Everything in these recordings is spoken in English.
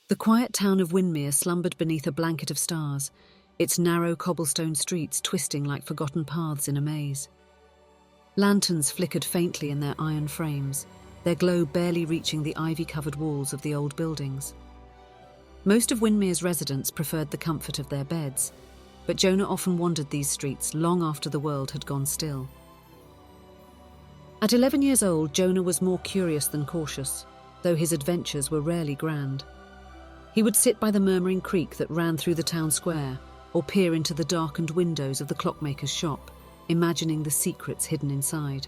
The quiet town of Windmere slumbered beneath a blanket of stars, its narrow cobblestone streets twisting like forgotten paths in a maze. Lanterns flickered faintly in their iron frames, their glow barely reaching the ivy-covered walls of the old buildings. Most of Windmere's residents preferred the comfort of their beds, but Jonah often wandered these streets long after the world had gone still. At 11 years old, Jonah was more curious than cautious, though his adventures were rarely grand. He would sit by the murmuring creek that ran through the town square, or peer into the darkened windows of the clockmaker's shop, imagining the secrets hidden inside.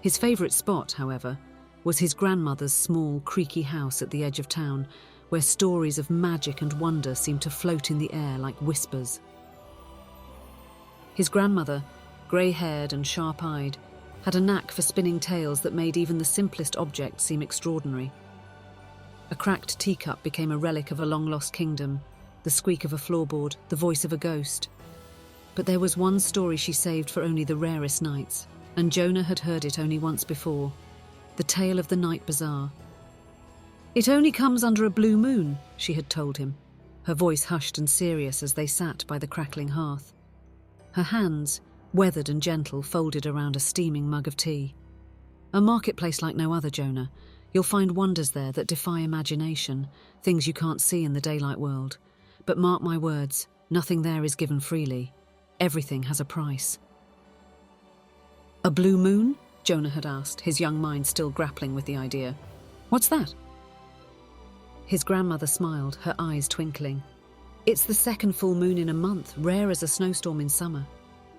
His favourite spot, however, was his grandmother's small, creaky house at the edge of town, where stories of magic and wonder seemed to float in the air like whispers. His grandmother, grey-haired and sharp-eyed, had a knack for spinning tales that made even the simplest objects seem extraordinary. A cracked teacup became a relic of a long-lost kingdom, the squeak of a floorboard, the voice of a ghost. But there was one story she saved for only the rarest nights, and Jonah had heard it only once before, the tale of the Night Bazaar. "It only comes under a blue moon," she had told him, her voice hushed and serious as they sat by the crackling hearth. Her hands, weathered and gentle, folded around a steaming mug of tea. "A marketplace like no other, Jonah. You'll find wonders there that defy imagination, things you can't see in the daylight world. But mark my words, nothing there is given freely. Everything has a price." "A blue moon?" Jonah had asked, his young mind still grappling with the idea. "What's that?" His grandmother smiled, her eyes twinkling. "It's the second full moon in a month, rare as a snowstorm in summer.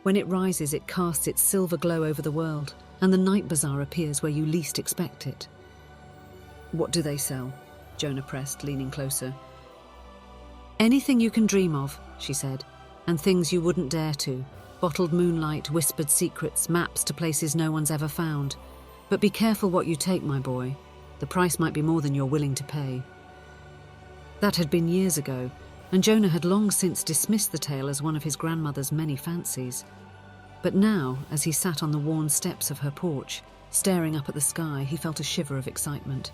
When it rises, it casts its silver glow over the world, and the Night Bazaar appears where you least expect it." "What do they sell?" Jonah pressed, leaning closer. "Anything you can dream of," she said, "and things you wouldn't dare to. Bottled moonlight, whispered secrets, maps to places no one's ever found. But be careful what you take, my boy. The price might be more than you're willing to pay." That had been years ago, and Jonah had long since dismissed the tale as one of his grandmother's many fancies. But now, as he sat on the worn steps of her porch, staring up at the sky, he felt a shiver of excitement.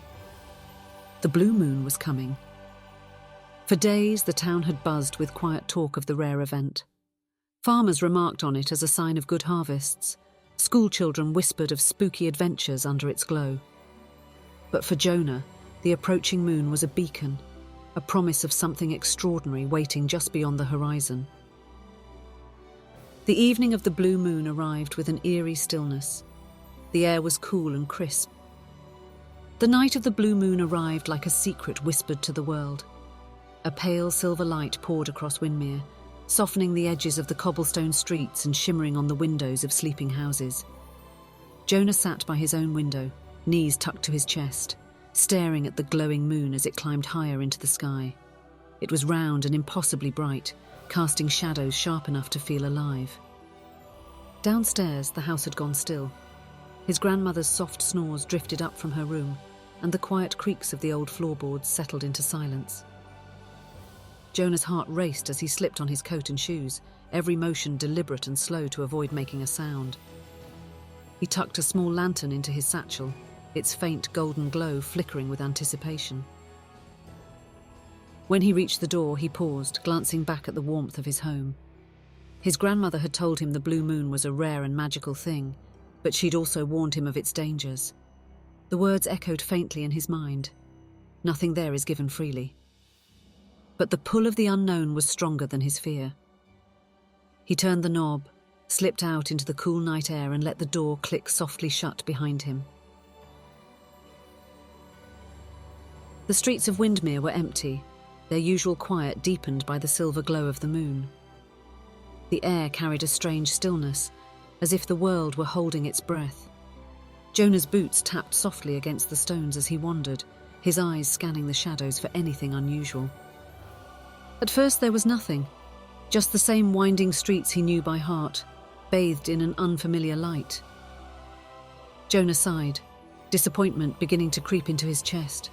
The blue moon was coming. For days, the town had buzzed with quiet talk of the rare event. Farmers remarked on it as a sign of good harvests. Schoolchildren whispered of spooky adventures under its glow. But for Jonah, the approaching moon was a beacon, a promise of something extraordinary waiting just beyond the horizon. The evening of the blue moon arrived with an eerie stillness. The air was cool and crisp. The night of the blue moon arrived like a secret whispered to the world. A pale silver light poured across Windmere, softening the edges of the cobblestone streets and shimmering on the windows of sleeping houses. Jonah sat by his own window, knees tucked to his chest, staring at the glowing moon as it climbed higher into the sky. It was round and impossibly bright, casting shadows sharp enough to feel alive. Downstairs, the house had gone still. His grandmother's soft snores drifted up from her room, and the quiet creaks of the old floorboards settled into silence. Jonah's heart raced as he slipped on his coat and shoes, every motion deliberate and slow to avoid making a sound. He tucked a small lantern into his satchel, its faint golden glow flickering with anticipation. When he reached the door, he paused, glancing back at the warmth of his home. His grandmother had told him the blue moon was a rare and magical thing, but she'd also warned him of its dangers. The words echoed faintly in his mind. Nothing there is given freely. But the pull of the unknown was stronger than his fear. He turned the knob, slipped out into the cool night air and let the door click softly shut behind him. The streets of Windmere were empty, their usual quiet deepened by the silver glow of the moon. The air carried a strange stillness, as if the world were holding its breath. Jonah's boots tapped softly against the stones as he wandered, his eyes scanning the shadows for anything unusual. At first there was nothing, just the same winding streets he knew by heart, bathed in an unfamiliar light. Jonah sighed, disappointment beginning to creep into his chest.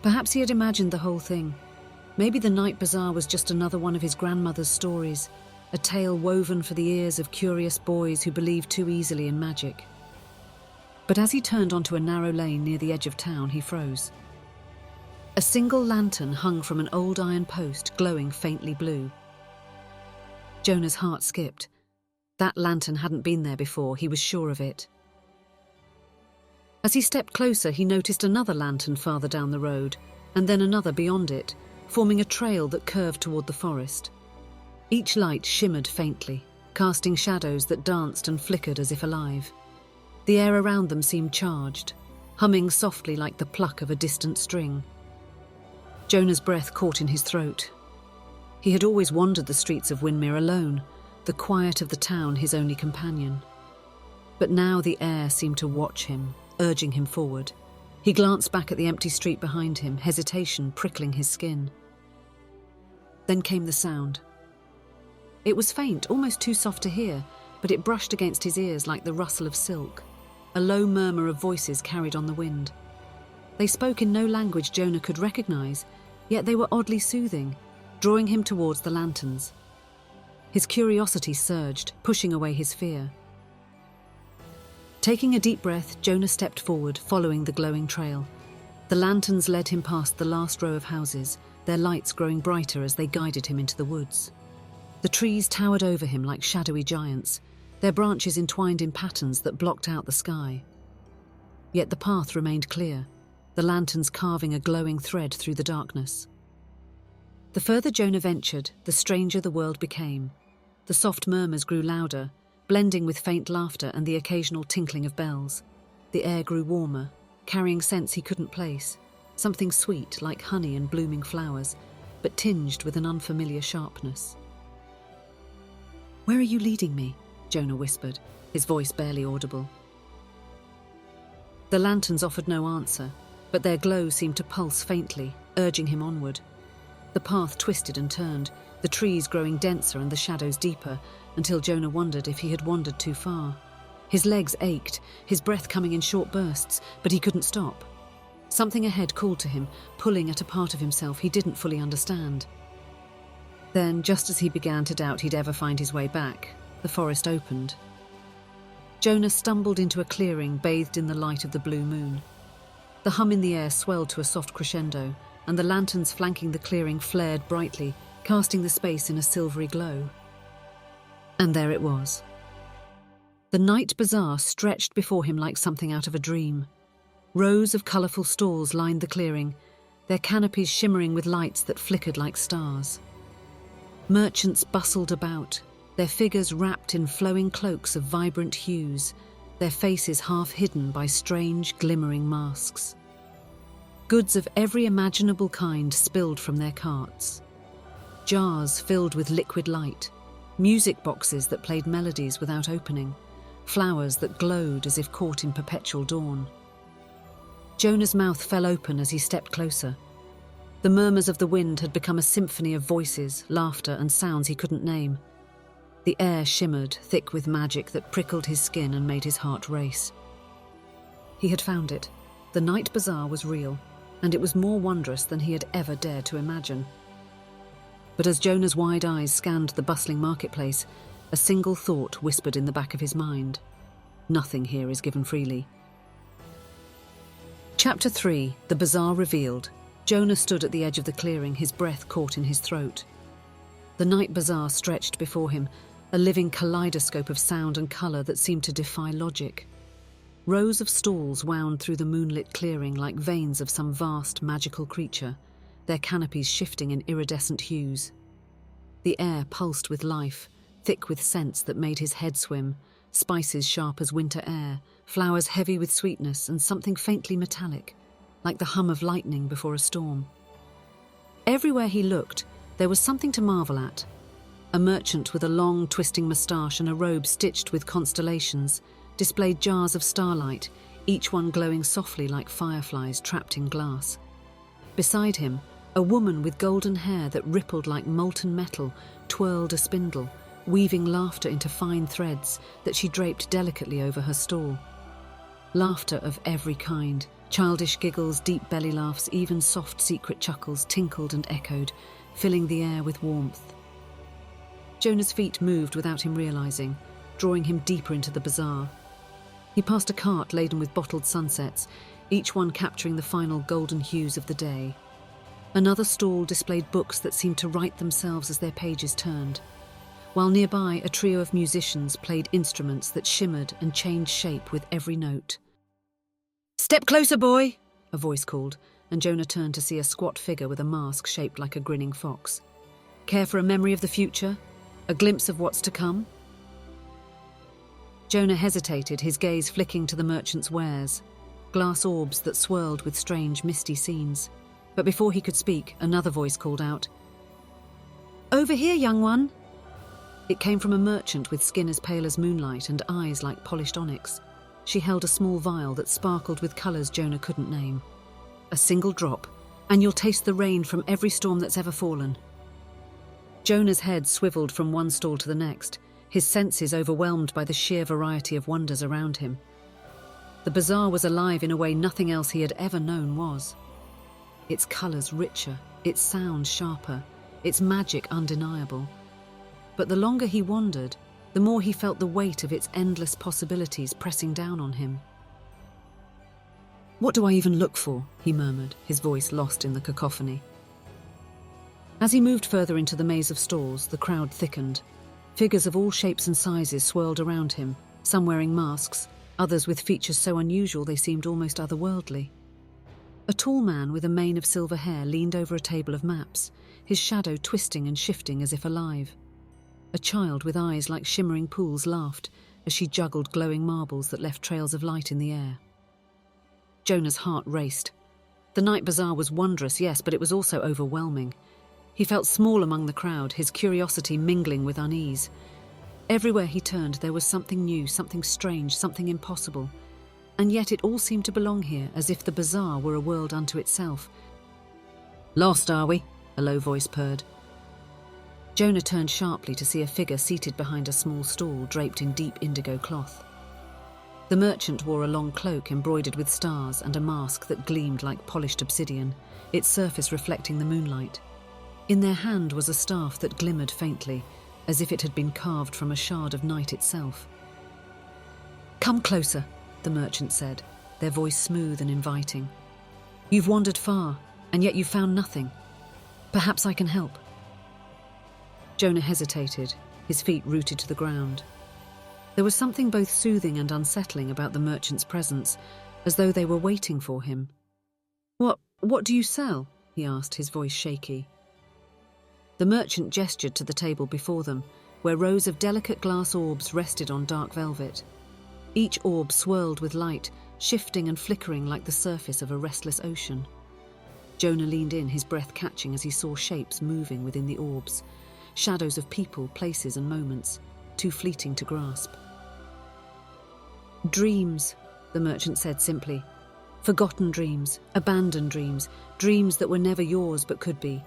Perhaps he had imagined the whole thing. Maybe the Night Bazaar was just another one of his grandmother's stories, a tale woven for the ears of curious boys who believed too easily in magic. But as he turned onto a narrow lane near the edge of town, he froze. A single lantern hung from an old iron post, glowing faintly blue. Jonah's heart skipped. That lantern hadn't been there before, he was sure of it. As he stepped closer, he noticed another lantern farther down the road, and then another beyond it, forming a trail that curved toward the forest. Each light shimmered faintly, casting shadows that danced and flickered as if alive. The air around them seemed charged, humming softly like the pluck of a distant string. Jonah's breath caught in his throat. He had always wandered the streets of Windmere alone, the quiet of the town his only companion. But now the air seemed to watch him, urging him forward. He glanced back at the empty street behind him, hesitation prickling his skin. Then came the sound. It was faint, almost too soft to hear, but it brushed against his ears like the rustle of silk. A low murmur of voices carried on the wind. They spoke in no language Jonah could recognize, yet they were oddly soothing, drawing him towards the lanterns. His curiosity surged, pushing away his fear. Taking a deep breath, Jonah stepped forward, following the glowing trail. The lanterns led him past the last row of houses, their lights growing brighter as they guided him into the woods. The trees towered over him like shadowy giants, their branches entwined in patterns that blocked out the sky. Yet the path remained clear, the lanterns carving a glowing thread through the darkness. The further Jonah ventured, the stranger the world became. The soft murmurs grew louder, blending with faint laughter and the occasional tinkling of bells. The air grew warmer, carrying scents he couldn't place, something sweet like honey and blooming flowers, but tinged with an unfamiliar sharpness. "Where are you leading me?" Jonah whispered, his voice barely audible. The lanterns offered no answer, but their glow seemed to pulse faintly, urging him onward. The path twisted and turned, the trees growing denser and the shadows deeper, until Jonah wondered if he had wandered too far. His legs ached, his breath coming in short bursts, but he couldn't stop. Something ahead called to him, pulling at a part of himself he didn't fully understand. Then, just as he began to doubt he'd ever find his way back, the forest opened. Jonah stumbled into a clearing bathed in the light of the blue moon. The hum in the air swelled to a soft crescendo, and the lanterns flanking the clearing flared brightly, casting the space in a silvery glow. And there it was. The Night Bazaar stretched before him like something out of a dream. Rows of colourful stalls lined the clearing, their canopies shimmering with lights that flickered like stars. Merchants bustled about, their figures wrapped in flowing cloaks of vibrant hues, their faces half hidden by strange, glimmering masks. Goods of every imaginable kind spilled from their carts. Jars filled with liquid light, music boxes that played melodies without opening, flowers that glowed as if caught in perpetual dawn. Jonah's mouth fell open as he stepped closer. The murmurs of the wind had become a symphony of voices, laughter, and sounds he couldn't name. The air shimmered, thick with magic that prickled his skin and made his heart race. He had found it. The Night Bazaar was real, and it was more wondrous than he had ever dared to imagine. But as Jonah's wide eyes scanned the bustling marketplace, a single thought whispered in the back of his mind. Nothing here is given freely. Chapter 3, The Bazaar Revealed. Jonah stood at the edge of the clearing, his breath caught in his throat. The Night Bazaar stretched before him, a living kaleidoscope of sound and colour that seemed to defy logic. Rows of stalls wound through the moonlit clearing like veins of some vast magical creature, their canopies shifting in iridescent hues. The air pulsed with life, thick with scents that made his head swim, spices sharp as winter air, flowers heavy with sweetness, and something faintly metallic, like the hum of lightning before a storm. Everywhere he looked, there was something to marvel at. A merchant with a long, twisting moustache and a robe stitched with constellations displayed jars of starlight, each one glowing softly like fireflies trapped in glass. Beside him, a woman with golden hair that rippled like molten metal twirled a spindle, weaving laughter into fine threads that she draped delicately over her stall. Laughter of every kind, childish giggles, deep belly laughs, even soft secret chuckles tinkled and echoed, filling the air with warmth. Jonah's feet moved without him realizing, drawing him deeper into the bazaar. He passed a cart laden with bottled sunsets, each one capturing the final golden hues of the day. Another stall displayed books that seemed to write themselves as their pages turned, while nearby a trio of musicians played instruments that shimmered and changed shape with every note. "Step closer, boy," a voice called, and Jonah turned to see a squat figure with a mask shaped like a grinning fox. "Care for a memory of the future? A glimpse of what's to come?" Jonah hesitated, his gaze flicking to the merchant's wares, glass orbs that swirled with strange, misty scenes. But before he could speak, another voice called out, "Over here, young one!" It came from a merchant with skin as pale as moonlight and eyes like polished onyx. She held a small vial that sparkled with colours Jonah couldn't name. "A single drop, and you'll taste the rain from every storm that's ever fallen." Jonah's head swiveled from one stall to the next, his senses overwhelmed by the sheer variety of wonders around him. The bazaar was alive in a way nothing else he had ever known was. Its colours richer, its sounds sharper, its magic undeniable. But the longer he wandered, the more he felt the weight of its endless possibilities pressing down on him. "What do I even look for?" he murmured, his voice lost in the cacophony. As he moved further into the maze of stalls, the crowd thickened. Figures of all shapes and sizes swirled around him, some wearing masks, others with features so unusual they seemed almost otherworldly. A tall man with a mane of silver hair leaned over a table of maps, his shadow twisting and shifting as if alive. A child with eyes like shimmering pools laughed as she juggled glowing marbles that left trails of light in the air. Jonah's heart raced. The Night Bazaar was wondrous, yes, but it was also overwhelming. He felt small among the crowd, his curiosity mingling with unease. Everywhere he turned there was something new, something strange, something impossible. And yet it all seemed to belong here, as if the bazaar were a world unto itself. "Lost, are we?" a low voice purred. Jonah turned sharply to see a figure seated behind a small stall draped in deep indigo cloth. The merchant wore a long cloak embroidered with stars and a mask that gleamed like polished obsidian, its surface reflecting the moonlight. In their hand was a staff that glimmered faintly, as if it had been carved from a shard of night itself. "Come closer," the merchant said, their voice smooth and inviting. "You've wandered far, and yet you've found nothing. Perhaps I can help." Jonah hesitated, his feet rooted to the ground. There was something both soothing and unsettling about the merchant's presence, as though they were waiting for him. What do you sell?" he asked, his voice shaky. The merchant gestured to the table before them, where rows of delicate glass orbs rested on dark velvet. Each orb swirled with light, shifting and flickering like the surface of a restless ocean. Jonah leaned in, his breath catching as he saw shapes moving within the orbs, shadows of people, places and moments, too fleeting to grasp. "Dreams," the merchant said simply. "Forgotten dreams, abandoned dreams, dreams that were never yours but could be.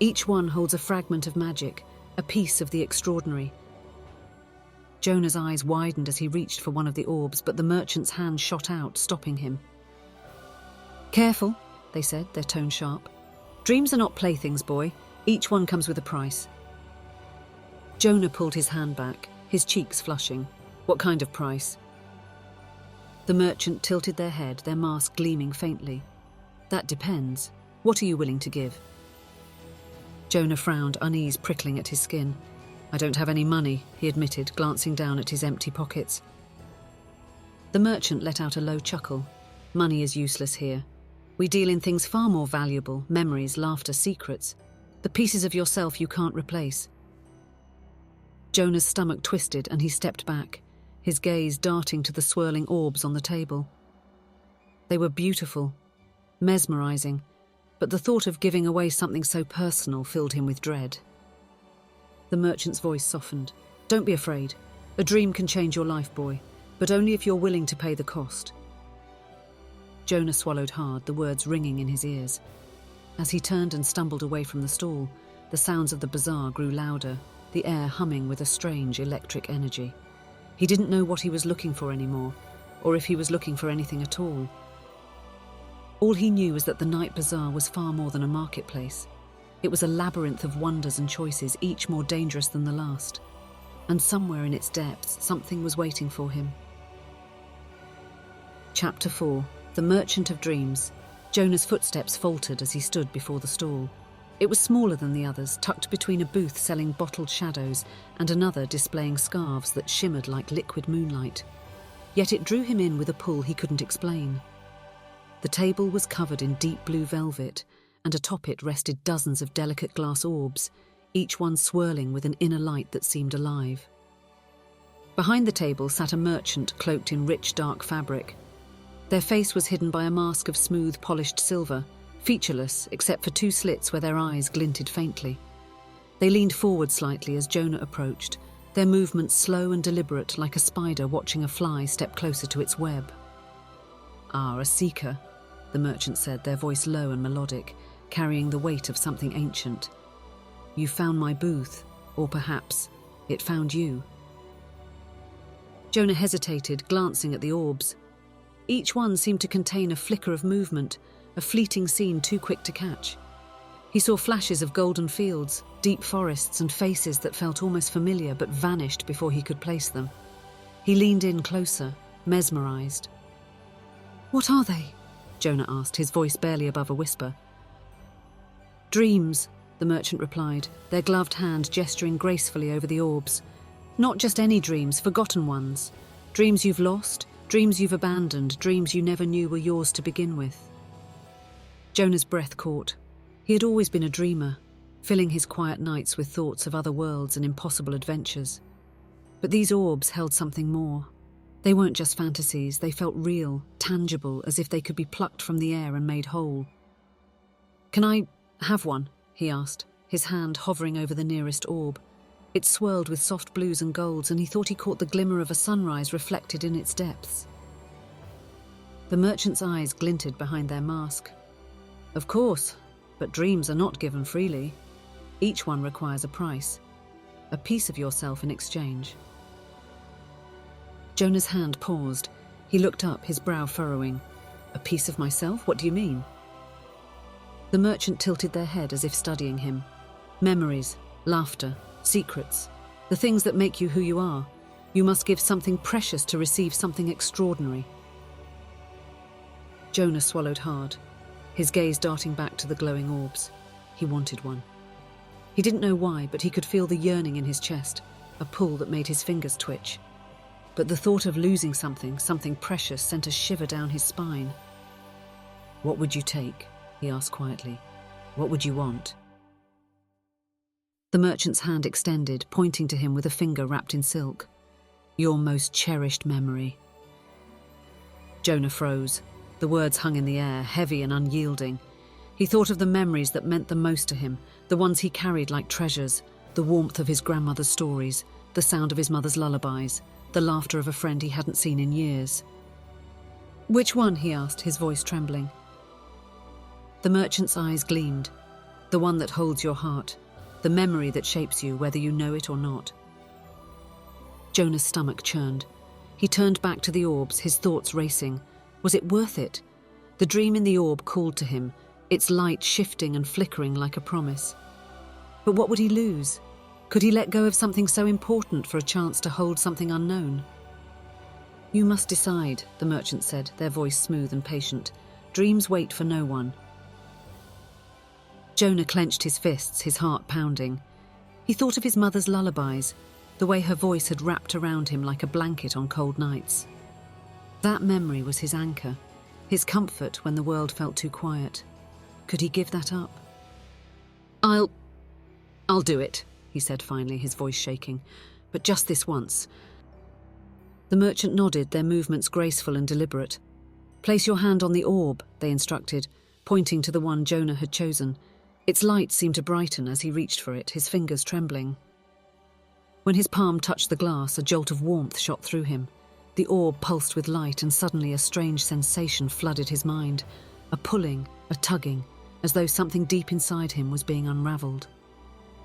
Each one holds a fragment of magic, a piece of the extraordinary." Jonah's eyes widened as he reached for one of the orbs, but the merchant's hand shot out, stopping him. "Careful," they said, their tone sharp. "Dreams are not playthings, boy. Each one comes with a price." Jonah pulled his hand back, his cheeks flushing. "What kind of price?" The merchant tilted their head, their mask gleaming faintly. "That depends. What are you willing to give?" Jonah frowned, unease prickling at his skin. "I don't have any money," he admitted, glancing down at his empty pockets. The merchant let out a low chuckle. "Money is useless here. We deal in things far more valuable, memories, laughter, secrets. The pieces of yourself you can't replace." Jonah's stomach twisted and he stepped back, his gaze darting to the swirling orbs on the table. They were beautiful, mesmerizing, but the thought of giving away something so personal filled him with dread. The merchant's voice softened. "Don't be afraid. A dream can change your life, boy, but only if you're willing to pay the cost." Jonah swallowed hard, the words ringing in his ears. As he turned and stumbled away from the stall, the sounds of the bazaar grew louder, the air humming with a strange electric energy. He didn't know what he was looking for anymore, or if he was looking for anything at all. All he knew was that the Night Bazaar was far more than a marketplace. It was a labyrinth of wonders and choices, each more dangerous than the last. And somewhere in its depths, something was waiting for him. Chapter 4. The Merchant of Dreams. Jonah's footsteps faltered as he stood before the stall. It was smaller than the others, tucked between a booth selling bottled shadows and another displaying scarves that shimmered like liquid moonlight. Yet it drew him in with a pull he couldn't explain. The table was covered in deep blue velvet, and atop it rested dozens of delicate glass orbs, each one swirling with an inner light that seemed alive. Behind the table sat a merchant cloaked in rich, dark fabric. Their face was hidden by a mask of smooth, polished silver, featureless except for two slits where their eyes glinted faintly. They leaned forward slightly as Jonah approached, their movements slow and deliberate like a spider watching a fly step closer to its web. "Ah, a seeker," the merchant said, their voice low and melodic, carrying the weight of something ancient. "You found my booth, or perhaps it found you." Jonah hesitated, glancing at the orbs. Each one seemed to contain a flicker of movement, a fleeting scene too quick to catch. He saw flashes of golden fields, deep forests, and faces that felt almost familiar but vanished before he could place them. He leaned in closer, mesmerized. "What are they?" Jonah asked, his voice barely above a whisper. "Dreams," the merchant replied, their gloved hand gesturing gracefully over the orbs. "Not just any dreams, forgotten ones. Dreams you've lost, dreams you've abandoned, dreams you never knew were yours to begin with." Jonah's breath caught. He had always been a dreamer, filling his quiet nights with thoughts of other worlds and impossible adventures. But these orbs held something more. They weren't just fantasies, they felt real, tangible, as if they could be plucked from the air and made whole. "Can I have one?" he asked, his hand hovering over the nearest orb. It swirled with soft blues and golds, and he thought he caught the glimmer of a sunrise reflected in its depths. The merchant's eyes glinted behind their mask. "Of course, but dreams are not given freely. Each one requires a price, a piece of yourself in exchange." Jonah's hand paused. He looked up, his brow furrowing. "A piece of myself? What do you mean?" The merchant tilted their head as if studying him. "Memories, laughter, secrets, the things that make you who you are. You must give something precious to receive something extraordinary." Jonah swallowed hard, his gaze darting back to the glowing orbs. He wanted one. He didn't know why, but he could feel the yearning in his chest, a pull that made his fingers twitch. But the thought of losing something precious, sent a shiver down his spine. "What would you take?" he asked quietly. "What would you want?" The merchant's hand extended, pointing to him with a finger wrapped in silk. "Your most cherished memory." Jonah froze. The words hung in the air, heavy and unyielding. He thought of the memories that meant the most to him, the ones he carried like treasures, the warmth of his grandmother's stories, the sound of his mother's lullabies, the laughter of a friend he hadn't seen in years. "Which one?" he asked, his voice trembling. The merchant's eyes gleamed. "The one that holds your heart, the memory that shapes you, whether you know it or not." Jonah's stomach churned. He turned back to the orbs, his thoughts racing. Was it worth it? The dream in the orb called to him, its light shifting and flickering like a promise. But what would he lose? Could he let go of something so important for a chance to hold something unknown? "You must decide," the merchant said, their voice smooth and patient. "Dreams wait for no one." Jonah clenched his fists, his heart pounding. He thought of his mother's lullabies, the way her voice had wrapped around him like a blanket on cold nights. That memory was his anchor, his comfort when the world felt too quiet. Could he give that up? I'll do it," he said finally, his voice shaking. "But just this once." The merchant nodded, their movements graceful and deliberate. "Place your hand on the orb," they instructed, pointing to the one Jonah had chosen. Its light seemed to brighten as he reached for it, his fingers trembling. When his palm touched the glass, a jolt of warmth shot through him. The orb pulsed with light, and suddenly a strange sensation flooded his mind. A pulling, a tugging, as though something deep inside him was being unravelled.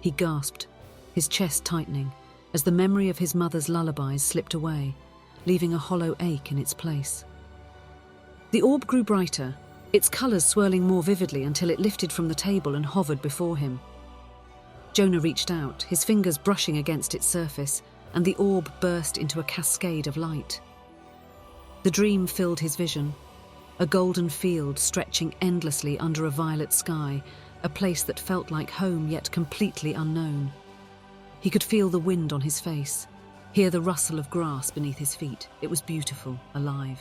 He gasped, his chest tightening, as the memory of his mother's lullabies slipped away, leaving a hollow ache in its place. The orb grew brighter, its colours swirling more vividly until it lifted from the table and hovered before him. Jonah reached out, his fingers brushing against its surface, and the orb burst into a cascade of light. The dream filled his vision, a golden field stretching endlessly under a violet sky, a place that felt like home yet completely unknown. He could feel the wind on his face, hear the rustle of grass beneath his feet. It was beautiful, alive.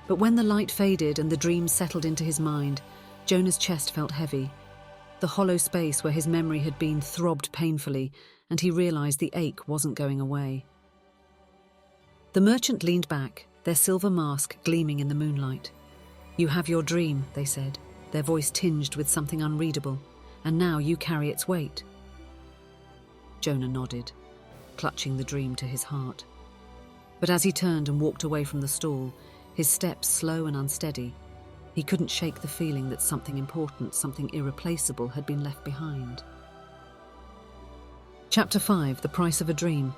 But when the light faded and the dream settled into his mind, Jonah's chest felt heavy. The hollow space where his memory had been throbbed painfully, and he realized the ache wasn't going away. The merchant leaned back, their silver mask gleaming in the moonlight. "You have your dream," they said, their voice tinged with something unreadable, "and now you carry its weight." Jonah nodded, clutching the dream to his heart. But as he turned and walked away from the stall, his steps slow and unsteady, he couldn't shake the feeling that something important, something irreplaceable had been left behind. Chapter 5: The Price of a Dream.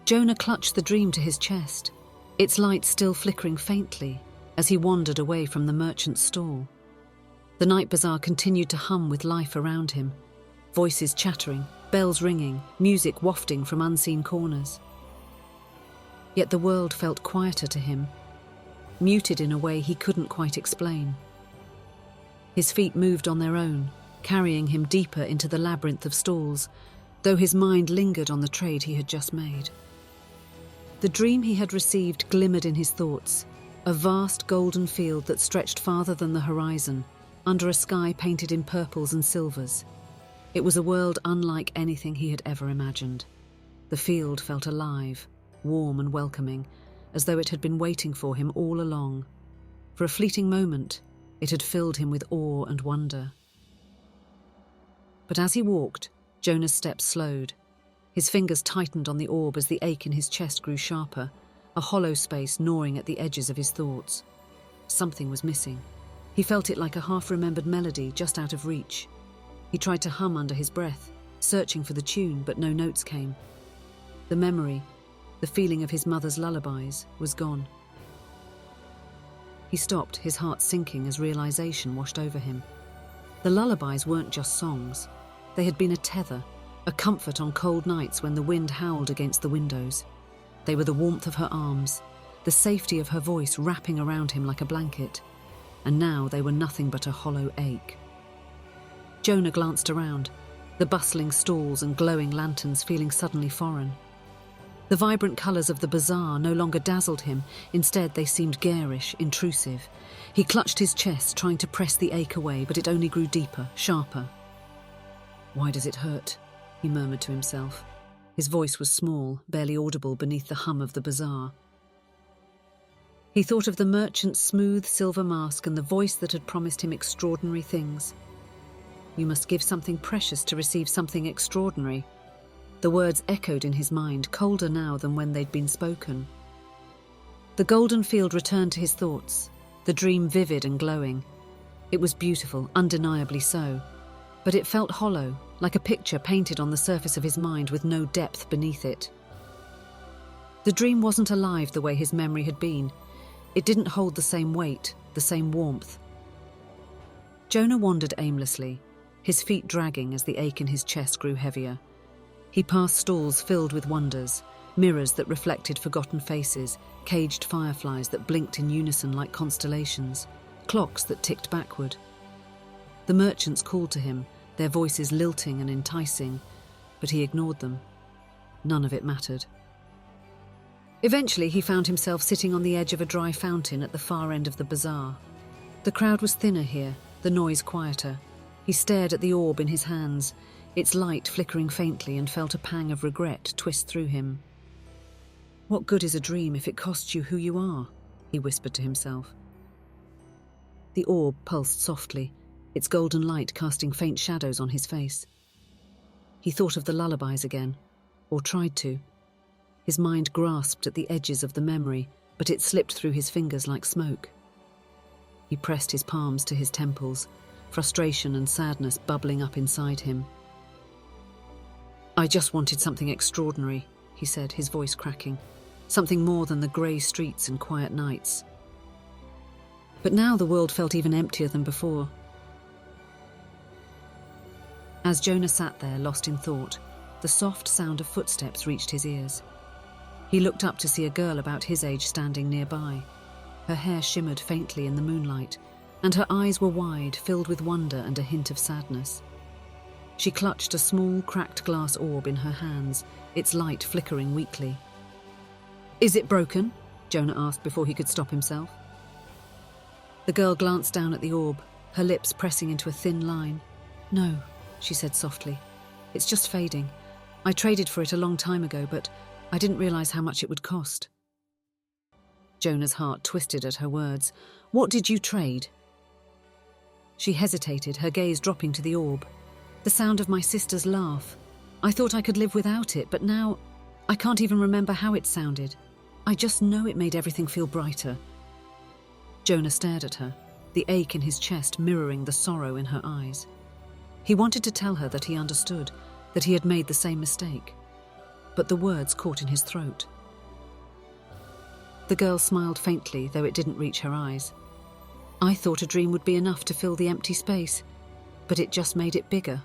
Jonah clutched the dream to his chest, its light still flickering faintly as he wandered away from the merchant's stall. The Night Bazaar continued to hum with life around him, voices chattering, bells ringing, music wafting from unseen corners. Yet the world felt quieter to him, muted in a way he couldn't quite explain. His feet moved on their own, carrying him deeper into the labyrinth of stalls, though his mind lingered on the trade he had just made. The dream he had received glimmered in his thoughts, a vast golden field that stretched farther than the horizon, under a sky painted in purples and silvers. It was a world unlike anything he had ever imagined. The field felt alive, warm and welcoming, as though it had been waiting for him all along. For a fleeting moment, it had filled him with awe and wonder. But as he walked, Jonah's steps slowed. His fingers tightened on the orb as the ache in his chest grew sharper, a hollow space gnawing at the edges of his thoughts. Something was missing. He felt it like a half-remembered melody just out of reach. He tried to hum under his breath, searching for the tune, but no notes came. The memory, the feeling of his mother's lullabies, was gone. He stopped, his heart sinking as realization washed over him. The lullabies weren't just songs. They had been a tether, a comfort on cold nights when the wind howled against the windows. They were the warmth of her arms, the safety of her voice wrapping around him like a blanket. And now they were nothing but a hollow ache. Jonah glanced around, the bustling stalls and glowing lanterns feeling suddenly foreign. The vibrant colours of the bazaar no longer dazzled him, instead they seemed garish, intrusive. He clutched his chest, trying to press the ache away, but it only grew deeper, sharper. "Why does it hurt?" he murmured to himself. His voice was small, barely audible beneath the hum of the bazaar. He thought of the merchant's smooth silver mask and the voice that had promised him extraordinary things. "You must give something precious to receive something extraordinary." The words echoed in his mind, colder now than when they'd been spoken. The golden field returned to his thoughts, the dream vivid and glowing. It was beautiful, undeniably so, but it felt hollow, like a picture painted on the surface of his mind with no depth beneath it. The dream wasn't alive the way his memory had been. It didn't hold the same weight, the same warmth. Jonah wandered aimlessly, his feet dragging as the ache in his chest grew heavier. He passed stalls filled with wonders, mirrors that reflected forgotten faces, caged fireflies that blinked in unison like constellations, clocks that ticked backward. The merchants called to him, their voices lilting and enticing, but he ignored them. None of it mattered. Eventually he found himself sitting on the edge of a dry fountain at the far end of the bazaar. The crowd was thinner here, the noise quieter. He stared at the orb in his hands, its light flickering faintly, and felt a pang of regret twist through him. "What good is a dream if it costs you who you are?" he whispered to himself. The orb pulsed softly, its golden light casting faint shadows on his face. He thought of the lullabies again, or tried to. His mind grasped at the edges of the memory, but it slipped through his fingers like smoke. He pressed his palms to his temples, frustration and sadness bubbling up inside him. "I just wanted something extraordinary," he said, his voice cracking. "Something more than the grey streets and quiet nights." But now the world felt even emptier than before. As Jonah sat there, lost in thought, the soft sound of footsteps reached his ears. He looked up to see a girl about his age standing nearby. Her hair shimmered faintly in the moonlight, and her eyes were wide, filled with wonder and a hint of sadness. She clutched a small, cracked glass orb in her hands, its light flickering weakly. "Is it broken?" Jonah asked before he could stop himself. The girl glanced down at the orb, her lips pressing into a thin line. "No," she said softly. "It's just fading. I traded for it a long time ago, but I didn't realize how much it would cost." Jonah's heart twisted at her words. "What did you trade?" She hesitated, her gaze dropping to the orb. "The sound of my sister's laugh. I thought I could live without it, but now I can't even remember how it sounded. I just know it made everything feel brighter." Jonah stared at her, the ache in his chest mirroring the sorrow in her eyes. He wanted to tell her that he understood, that he had made the same mistake, but the words caught in his throat. The girl smiled faintly, though it didn't reach her eyes. "I thought a dream would be enough to fill the empty space, but it just made it bigger."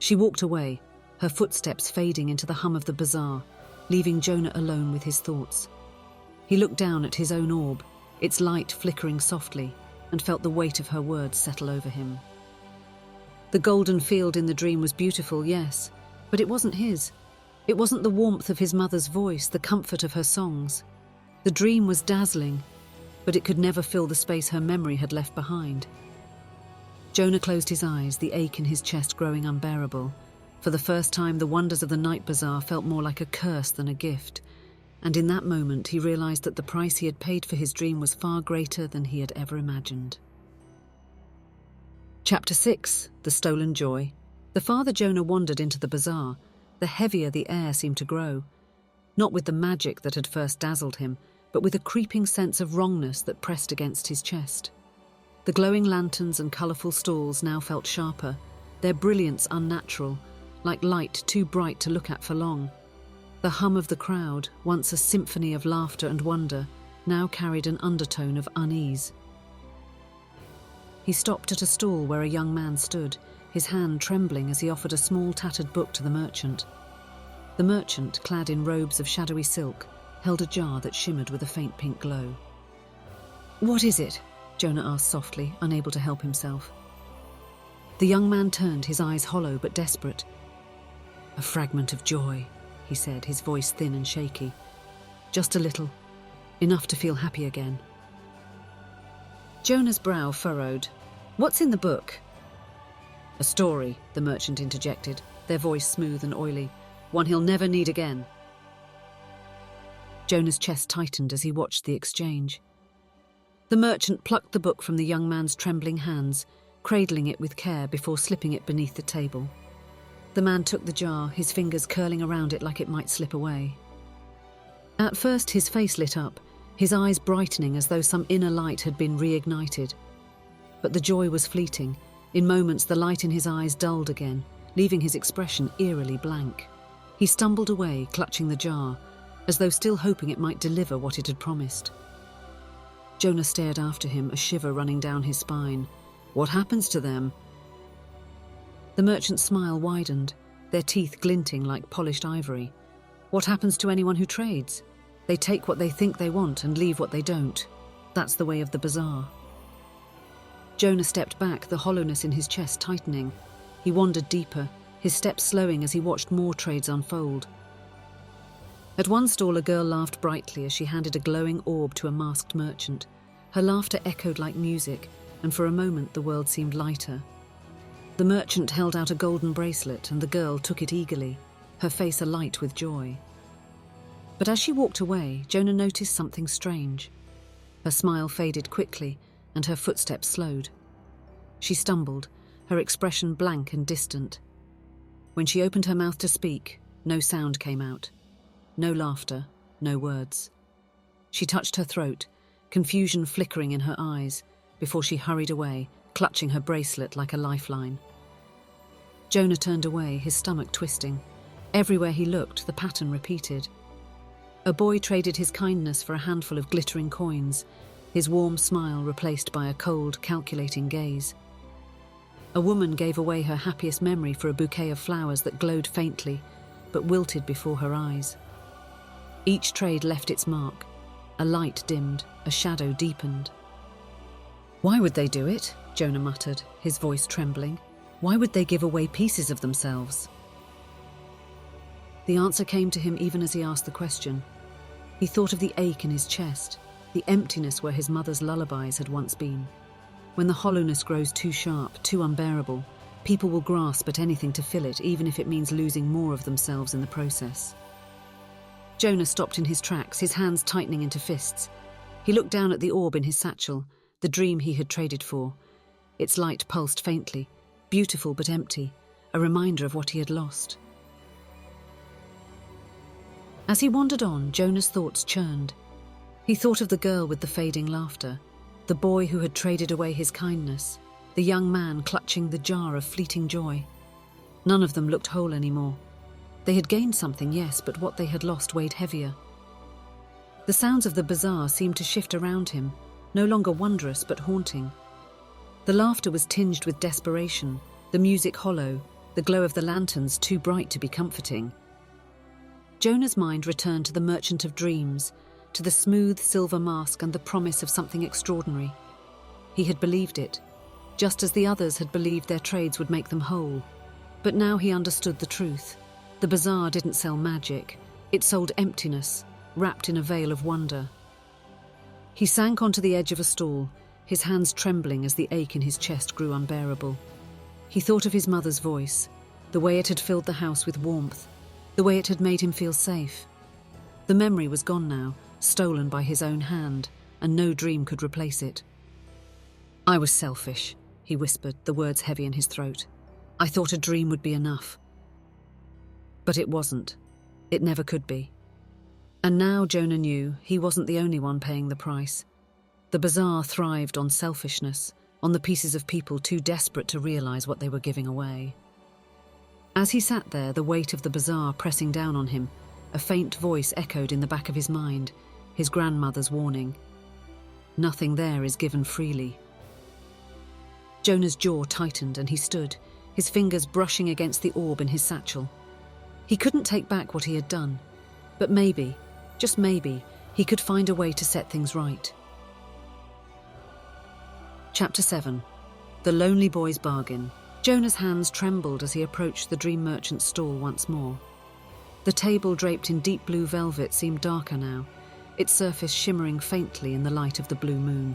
She walked away, her footsteps fading into the hum of the bazaar, leaving Jonah alone with his thoughts. He looked down at his own orb, its light flickering softly, and felt the weight of her words settle over him. The golden field in the dream was beautiful, yes, but it wasn't his. It wasn't the warmth of his mother's voice, the comfort of her songs. The dream was dazzling, but it could never fill the space her memory had left behind. Jonah closed his eyes, the ache in his chest growing unbearable. For the first time, the wonders of the Night Bazaar felt more like a curse than a gift, and in that moment he realized that the price he had paid for his dream was far greater than he had ever imagined. Chapter 6. The Stolen Joy. The farther Jonah wandered into the bazaar, the heavier the air seemed to grow, not with the magic that had first dazzled him, but with a creeping sense of wrongness that pressed against his chest. The glowing lanterns and colourful stalls now felt sharper, their brilliance unnatural, like light too bright to look at for long. The hum of the crowd, once a symphony of laughter and wonder, now carried an undertone of unease. He stopped at a stall where a young man stood, his hand trembling as he offered a small tattered book to the merchant. The merchant, clad in robes of shadowy silk, held a jar that shimmered with a faint pink glow. "What is it?" Jonah asked softly, unable to help himself. The young man turned, his eyes hollow but desperate. "A fragment of joy," he said, his voice thin and shaky. "Just a little. Enough to feel happy again." Jonah's brow furrowed. "What's in the book?" "A story," the merchant interjected, their voice smooth and oily. "One he'll never need again." Jonah's chest tightened as he watched the exchange. The merchant plucked the book from the young man's trembling hands, cradling it with care before slipping it beneath the table. The man took the jar, his fingers curling around it like it might slip away. At first his face lit up, his eyes brightening as though some inner light had been reignited. But the joy was fleeting. In moments the light in his eyes dulled again, leaving his expression eerily blank. He stumbled away, clutching the jar, as though still hoping it might deliver what it had promised. Jonah stared after him, a shiver running down his spine. What happens to them? The merchant's smile widened, their teeth glinting like polished ivory. What happens to anyone who trades? They take what they think they want and leave what they don't. That's the way of the bazaar. Jonah stepped back, the hollowness in his chest tightening. He wandered deeper, his steps slowing as he watched more trades unfold. At one stall, a girl laughed brightly as she handed a glowing orb to a masked merchant. Her laughter echoed like music, and for a moment the world seemed lighter. The merchant held out a golden bracelet, and the girl took it eagerly, her face alight with joy. But as she walked away, Jonah noticed something strange. Her smile faded quickly, and her footsteps slowed. She stumbled, her expression blank and distant. When she opened her mouth to speak, no sound came out. No laughter, no words. She touched her throat, confusion flickering in her eyes, before she hurried away, clutching her bracelet like a lifeline. Jonah turned away, his stomach twisting. Everywhere he looked, the pattern repeated. A boy traded his kindness for a handful of glittering coins, his warm smile replaced by a cold, calculating gaze. A woman gave away her happiest memory for a bouquet of flowers that glowed faintly, but wilted before her eyes. Each trade left its mark, A light dimmed, a shadow deepened. "Why would they do it?" Jonah muttered, his voice trembling. "Why would they give away pieces of themselves?" The answer came to him even as he asked the question. He thought of the ache in his chest, the emptiness where his mother's lullabies had once been. When the hollowness grows too sharp, too unbearable, people will grasp at anything to fill it, even if it means losing more of themselves in the process. Jonah stopped in his tracks, his hands tightening into fists. He looked down at the orb in his satchel, the dream he had traded for. Its light pulsed faintly, beautiful but empty, a reminder of what he had lost. As he wandered on, Jonah's thoughts churned. He thought of the girl with the fading laughter, the boy who had traded away his kindness, the young man clutching the jar of fleeting joy. None of them looked whole anymore. They had gained something, yes, but what they had lost weighed heavier. The sounds of the bazaar seemed to shift around him, no longer wondrous but haunting. The laughter was tinged with desperation, the music hollow, the glow of the lanterns too bright to be comforting. Jonah's mind returned to the merchant of dreams, to the smooth silver mask and the promise of something extraordinary. He had believed it, just as the others had believed their trades would make them whole. But now he understood the truth. The bazaar didn't sell magic, it sold emptiness, wrapped in a veil of wonder. He sank onto the edge of a stall, his hands trembling as the ache in his chest grew unbearable. He thought of his mother's voice, the way it had filled the house with warmth, the way it had made him feel safe. The memory was gone now, stolen by his own hand, and no dream could replace it. "I was selfish," he whispered, the words heavy in his throat. "I thought a dream would be enough. But it wasn't. It never could be." And now Jonah knew he wasn't the only one paying the price. The bazaar thrived on selfishness, on the pieces of people too desperate to realize what they were giving away. As he sat there, the weight of the bazaar pressing down on him, a faint voice echoed in the back of his mind, his grandmother's warning. "Nothing there is given freely." Jonah's jaw tightened and he stood, his fingers brushing against the orb in his satchel. He couldn't take back what he had done, but maybe, just maybe, he could find a way to set things right. Chapter 7. The Lonely Boy's Bargain. Jonah's hands trembled as he approached the dream merchant's stall once more. The table draped in deep blue velvet seemed darker now, its surface shimmering faintly in the light of the blue moon.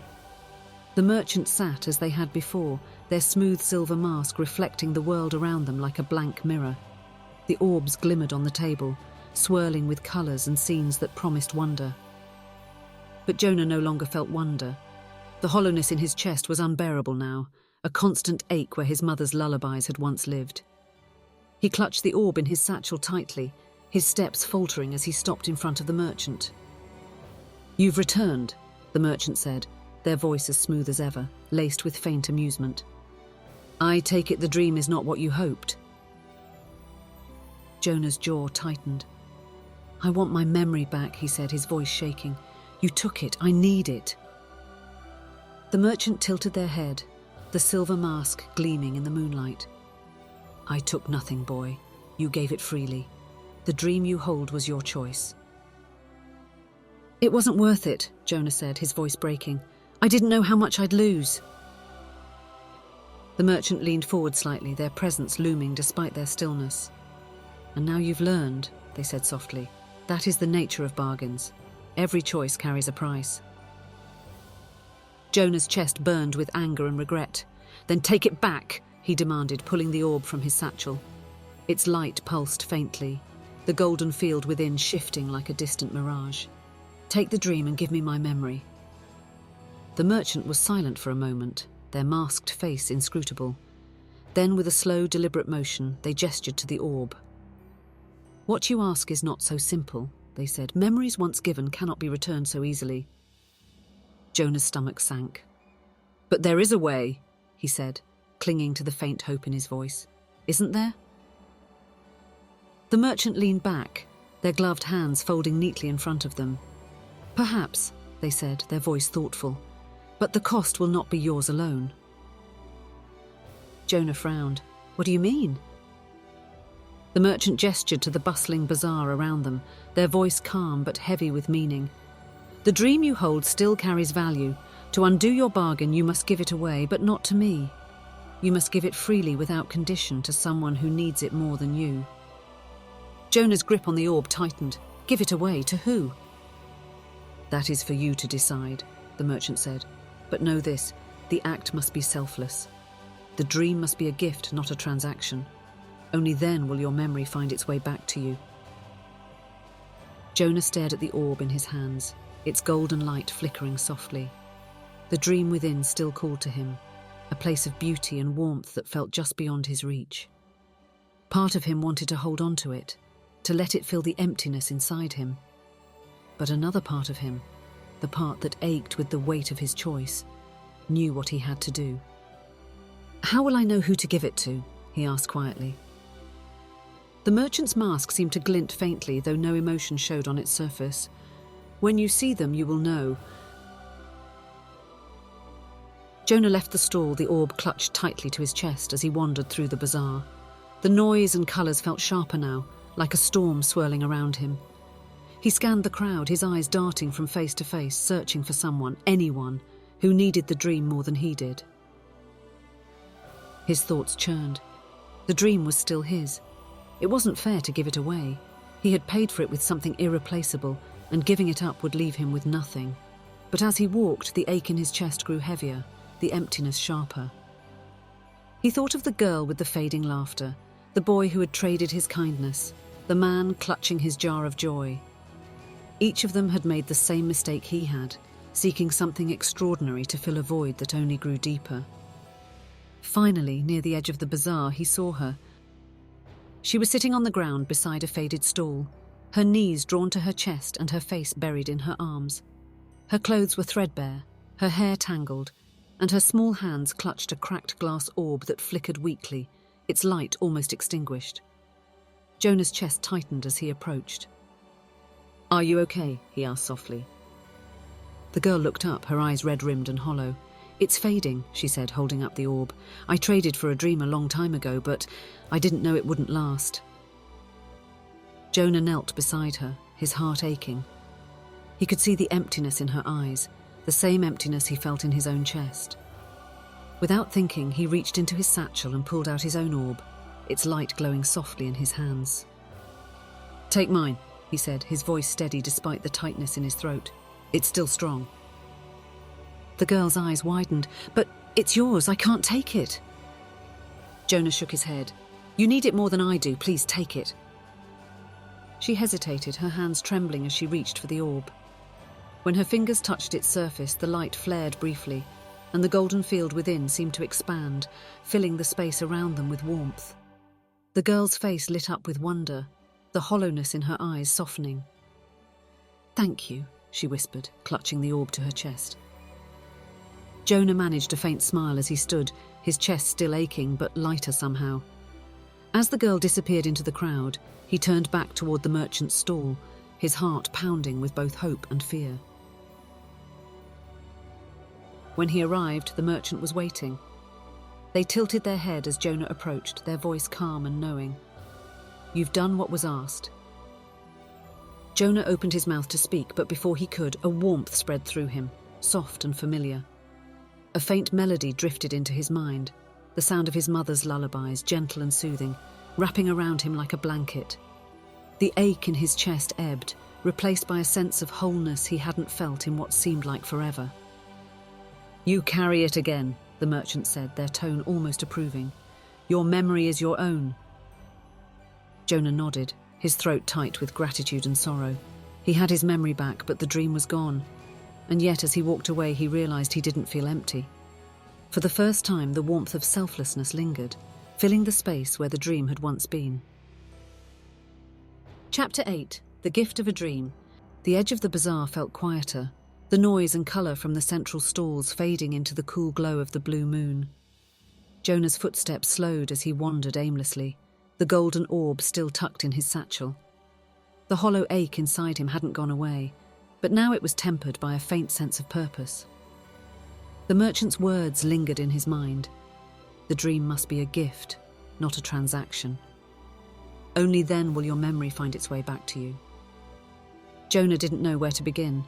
The merchants sat as they had before, their smooth silver mask reflecting the world around them like a blank mirror. The orbs glimmered on the table, swirling with colours and scenes that promised wonder. But Jonah no longer felt wonder. The hollowness in his chest was unbearable now, a constant ache where his mother's lullabies had once lived. He clutched the orb in his satchel tightly, his steps faltering as he stopped in front of the merchant. "You've returned," the merchant said, their voice as smooth as ever, laced with faint amusement. "I take it the dream is not what you hoped." Jonah's jaw tightened. "I want my memory back," he said, his voice shaking. "You took it. I need it." The merchant tilted their head, the silver mask gleaming in the moonlight. "I took nothing, boy. You gave it freely. The dream you hold was your choice." "It wasn't worth it," Jonah said, his voice breaking. "I didn't know how much I'd lose." The merchant leaned forward slightly, their presence looming despite their stillness. "And now you've learned," they said softly. "That is the nature of bargains. Every choice carries a price." Jonah's chest burned with anger and regret. "Then take it back," he demanded, pulling the orb from his satchel. Its light pulsed faintly, the golden field within shifting like a distant mirage. "Take the dream and give me my memory." The merchant was silent for a moment, their masked face inscrutable. Then, with a slow, deliberate motion, they gestured to the orb. "What you ask is not so simple," they said. "Memories once given cannot be returned so easily." Jonah's stomach sank. "But there is a way," he said, clinging to the faint hope in his voice. "Isn't there?" The merchant leaned back, their gloved hands folding neatly in front of them. "Perhaps," they said, their voice thoughtful, "but the cost will not be yours alone." Jonah frowned. "What do you mean?" The merchant gestured to the bustling bazaar around them, their voice calm but heavy with meaning. The dream you hold still carries value. To undo your bargain, you must give it away, but not to me. You must give it freely without condition to someone who needs it more than you. Jonah's grip on the orb tightened. Give it away to who? That is for you to decide, the merchant said. But know this, the act must be selfless. The dream must be a gift, not a transaction. Only then will your memory find its way back to you. Jonah stared at the orb in his hands, its golden light flickering softly. The dream within still called to him, a place of beauty and warmth that felt just beyond his reach. Part of him wanted to hold on to it, to let it fill the emptiness inside him. But another part of him, the part that ached with the weight of his choice, knew what he had to do. How will I know who to give it to? He asked quietly. The merchant's mask seemed to glint faintly, though no emotion showed on its surface. When you see them, you will know. Jonah left the stall, the orb clutched tightly to his chest as he wandered through the bazaar. The noise and colours felt sharper now, like a storm swirling around him. He scanned the crowd, his eyes darting from face to face, searching for someone, anyone, who needed the dream more than he did. His thoughts churned. The dream was still his. It wasn't fair to give it away. He had paid for it with something irreplaceable, and giving it up would leave him with nothing. But as he walked, the ache in his chest grew heavier, the emptiness sharper. He thought of the girl with the fading laughter, the boy who had traded his kindness, the man clutching his jar of joy. Each of them had made the same mistake he had, seeking something extraordinary to fill a void that only grew deeper. Finally, near the edge of the bazaar, he saw her. She was sitting on the ground beside a faded stall, her knees drawn to her chest and her face buried in her arms. Her clothes were threadbare, her hair tangled, and her small hands clutched a cracked glass orb that flickered weakly, its light almost extinguished. Jonah's chest tightened as he approached. "Are you okay?" he asked softly. The girl looked up, her eyes red-rimmed and hollow. "It's fading," she said, holding up the orb. "I traded for a dream a long time ago, but I didn't know it wouldn't last." Jonah knelt beside her, his heart aching. He could see the emptiness in her eyes, the same emptiness he felt in his own chest. Without thinking, he reached into his satchel and pulled out his own orb, its light glowing softly in his hands. "Take mine," he said, his voice steady despite the tightness in his throat. "It's still strong." The girl's eyes widened. "But it's yours, I can't take it." Jonah shook his head. "You need it more than I do, please take it." She hesitated, her hands trembling as she reached for the orb. When her fingers touched its surface, the light flared briefly, and the golden field within seemed to expand, filling the space around them with warmth. The girl's face lit up with wonder, the hollowness in her eyes softening. "Thank you," she whispered, clutching the orb to her chest. Jonah managed a faint smile as he stood, his chest still aching but lighter somehow. As the girl disappeared into the crowd, he turned back toward the merchant's stall, his heart pounding with both hope and fear. When he arrived, the merchant was waiting. They tilted their head as Jonah approached, their voice calm and knowing. "You've done what was asked." Jonah opened his mouth to speak, but before he could, a warmth spread through him, soft and familiar. A faint melody drifted into his mind, the sound of his mother's lullabies, gentle and soothing, wrapping around him like a blanket. The ache in his chest ebbed, replaced by a sense of wholeness he hadn't felt in what seemed like forever. "You carry it again," the merchant said, their tone almost approving. "Your memory is your own." Jonah nodded, his throat tight with gratitude and sorrow. He had his memory back, but the dream was gone. And yet, as he walked away, he realised he didn't feel empty. For the first time, the warmth of selflessness lingered, filling the space where the dream had once been. Chapter 8. The Gift of a Dream. The edge of the bazaar felt quieter, the noise and colour from the central stalls fading into the cool glow of the blue moon. Jonah's footsteps slowed as he wandered aimlessly, the golden orb still tucked in his satchel. The hollow ache inside him hadn't gone away, but now it was tempered by a faint sense of purpose. The merchant's words lingered in his mind. The dream must be a gift, not a transaction. Only then will your memory find its way back to you. Jonah didn't know where to begin.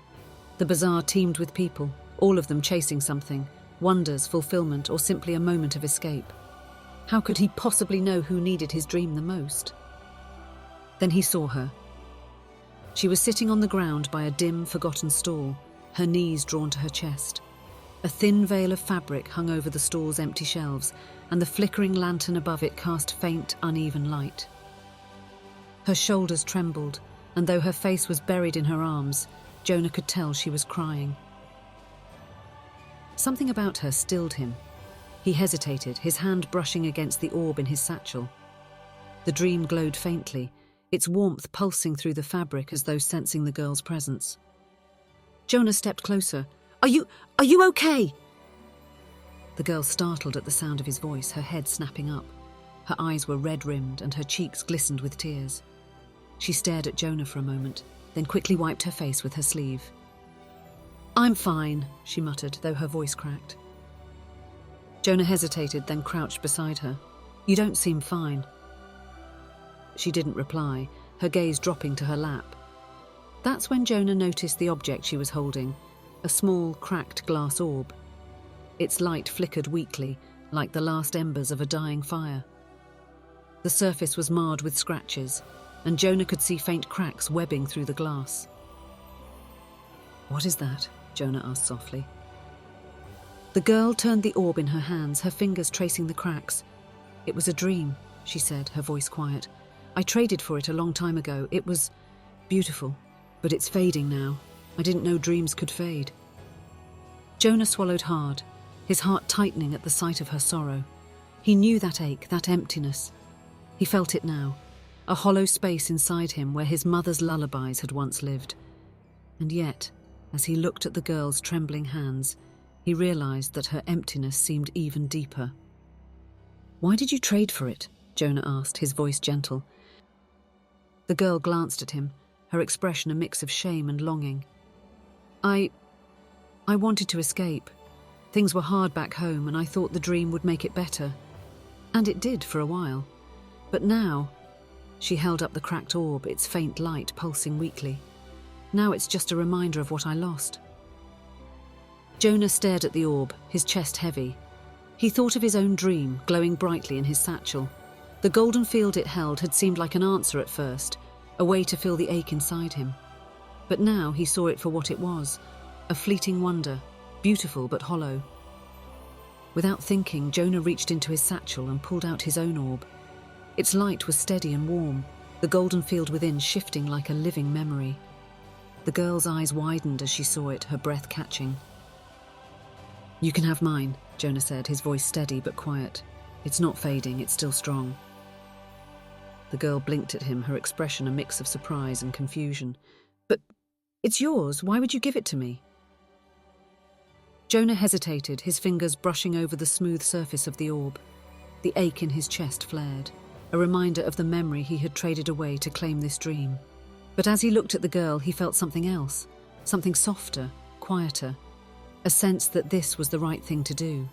The bazaar teemed with people, all of them chasing something, wonders, fulfillment, or simply a moment of escape. How could he possibly know who needed his dream the most? Then he saw her. She was sitting on the ground by a dim, forgotten stall, her knees drawn to her chest. A thin veil of fabric hung over the stall's empty shelves, and the flickering lantern above it cast faint, uneven light. Her shoulders trembled, and though her face was buried in her arms, Jonah could tell she was crying. Something about her stilled him. He hesitated, his hand brushing against the orb in his satchel. The dream glowed faintly, its warmth pulsing through the fabric as though sensing the girl's presence. Jonah stepped closer. Are you okay?" The girl startled at the sound of his voice, her head snapping up. Her eyes were red-rimmed and her cheeks glistened with tears. She stared at Jonah for a moment, then quickly wiped her face with her sleeve. "I'm fine," she muttered, though her voice cracked. Jonah hesitated, then crouched beside her. "You don't seem fine." She didn't reply, her gaze dropping to her lap. That's when Jonah noticed the object she was holding, a small, cracked glass orb. Its light flickered weakly, like the last embers of a dying fire. The surface was marred with scratches, and Jonah could see faint cracks webbing through the glass. "What is that?" Jonah asked softly. The girl turned the orb in her hands, her fingers tracing the cracks. "It was a dream," she said, her voice quiet. "I traded for it a long time ago. It was beautiful, but it's fading now. I didn't know dreams could fade." Jonah swallowed hard, his heart tightening at the sight of her sorrow. He knew that ache, that emptiness. He felt it now, a hollow space inside him where his mother's lullabies had once lived. And yet, as he looked at the girl's trembling hands, he realized that her emptiness seemed even deeper. "Why did you trade for it?" Jonah asked, his voice gentle. The girl glanced at him, her expression a mix of shame and longing. I wanted to escape. Things were hard back home, and I thought the dream would make it better. And it did for a while. But now," she held up the cracked orb, its faint light pulsing weakly. "Now it's just a reminder of what I lost." Jonah stared at the orb, his chest heavy. He thought of his own dream, glowing brightly in his satchel. The golden field it held had seemed like an answer at first, a way to fill the ache inside him. But now he saw it for what it was, a fleeting wonder, beautiful but hollow. Without thinking, Jonah reached into his satchel and pulled out his own orb. Its light was steady and warm, the golden field within shifting like a living memory. The girl's eyes widened as she saw it, her breath catching. "You can have mine," Jonah said, his voice steady but quiet. "It's not fading, it's still strong." The girl blinked at him, her expression a mix of surprise and confusion. "But it's yours, why would you give it to me?" Jonah hesitated, his fingers brushing over the smooth surface of the orb. The ache in his chest flared, a reminder of the memory he had traded away to claim this dream. But as he looked at the girl, he felt something else, something softer, quieter, a sense that this was the right thing to do.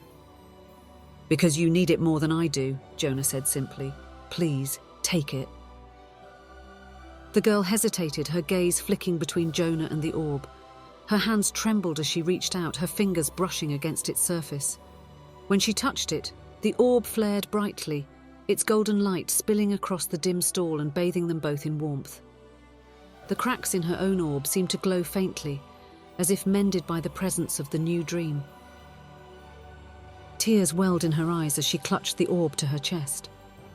"Because you need it more than I do," Jonah said simply. "Please, take it." The girl hesitated, her gaze flicking between Jonah and the orb. Her hands trembled as she reached out, her fingers brushing against its surface. When she touched it, the orb flared brightly, its golden light spilling across the dim stall and bathing them both in warmth. The cracks in her own orb seemed to glow faintly, as if mended by the presence of the new dream. Tears welled in her eyes as she clutched the orb to her chest.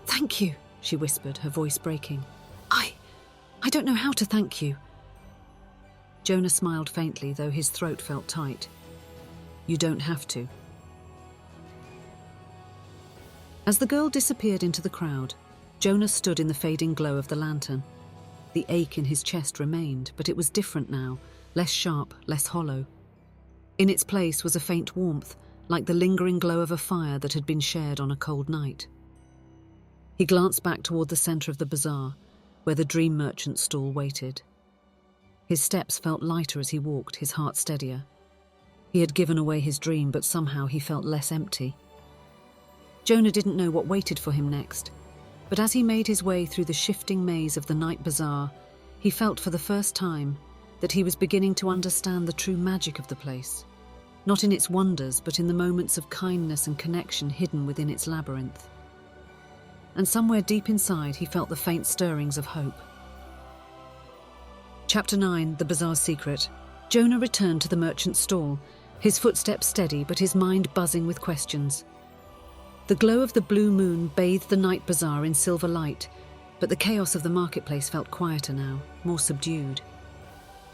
"Thank you," she whispered, her voice breaking. I don't know how to thank you." Jonah smiled faintly, though his throat felt tight. "You don't have to." As the girl disappeared into the crowd, Jonah stood in the fading glow of the lantern. The ache in his chest remained, but it was different now, less sharp, less hollow. In its place was a faint warmth, like the lingering glow of a fire that had been shared on a cold night. He glanced back toward the centre of the bazaar, where the dream merchant's stall waited. His steps felt lighter as he walked, his heart steadier. He had given away his dream, but somehow he felt less empty. Jonah didn't know what waited for him next, but as he made his way through the shifting maze of the Night Bazaar, he felt for the first time that he was beginning to understand the true magic of the place, not in its wonders, but in the moments of kindness and connection hidden within its labyrinth. And somewhere deep inside, he felt the faint stirrings of hope. Chapter 9, The Bazaar's Secret. Jonah returned to the merchant's stall, his footsteps steady but his mind buzzing with questions. The glow of the blue moon bathed the night bazaar in silver light, but the chaos of the marketplace felt quieter now, more subdued.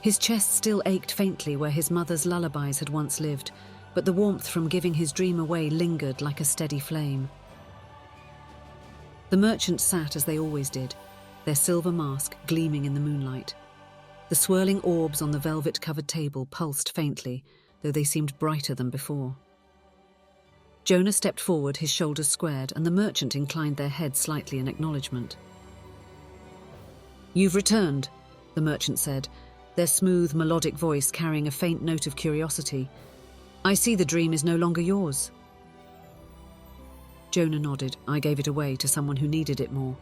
His chest still ached faintly where his mother's lullabies had once lived, but the warmth from giving his dream away lingered like a steady flame. The merchants sat as they always did, their silver mask gleaming in the moonlight. The swirling orbs on the velvet-covered table pulsed faintly, though they seemed brighter than before. Jonah stepped forward, his shoulders squared, and the merchant inclined their head slightly in acknowledgement. "You've returned," the merchant said, their smooth, melodic voice carrying a faint note of curiosity. "I see the dream is no longer yours." Jonah nodded. "I gave it away to someone who needed it more."